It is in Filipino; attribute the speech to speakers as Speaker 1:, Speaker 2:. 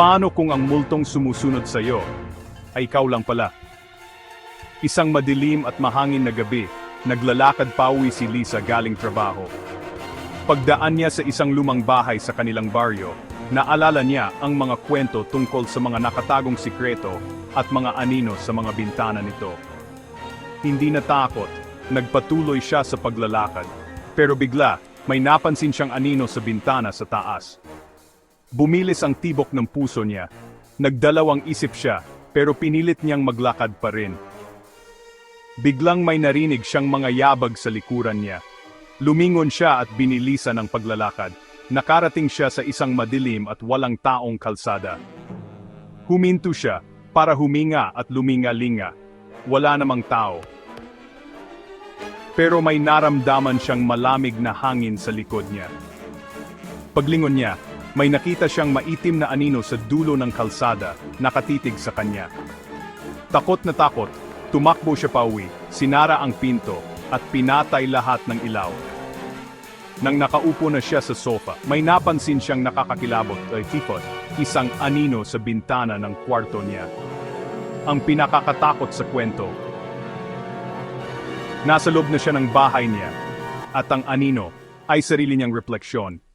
Speaker 1: Paano kung ang multong sumusunod sa iyo ay ikaw lang pala? Isang madilim at mahangin na gabi, naglalakad pauwi si Lisa galing trabaho. Pagdaan niya sa isang lumang bahay sa kanilang baryo, naalala niya ang mga kwento tungkol sa mga nakatagong sikreto at mga anino sa mga bintana nito. Hindi natakot, nagpatuloy siya sa paglalakad, pero bigla, may napansin siyang anino sa bintana sa taas. Bumilis ang tibok ng puso niya, nagdalawang isip siya, pero pinilit niyang maglakad pa rin. Biglang may narinig siyang mga yabag sa likuran niya. Lumingon siya at binilisan ang paglalakad. Nakarating siya sa isang madilim at walang taong kalsada. Huminto siya, para huminga at luminga-linga. Wala namang tao. Pero may naramdaman siyang malamig na hangin sa likod niya. Paglingon niya, may nakita siyang maitim na anino sa dulo ng kalsada, nakatitig sa kanya. Takot na takot, tumakbo siya pauwi, sinara ang pinto, at pinatay lahat ng ilaw. Nang nakaupo na siya sa sofa, may napansin siyang nakakakilabot ay tipot, isang anino sa bintana ng kwarto niya. Ang pinakakatakot sa kwento. Nasa loob na siya ng bahay niya, at ang anino ay sarili niyang refleksyon.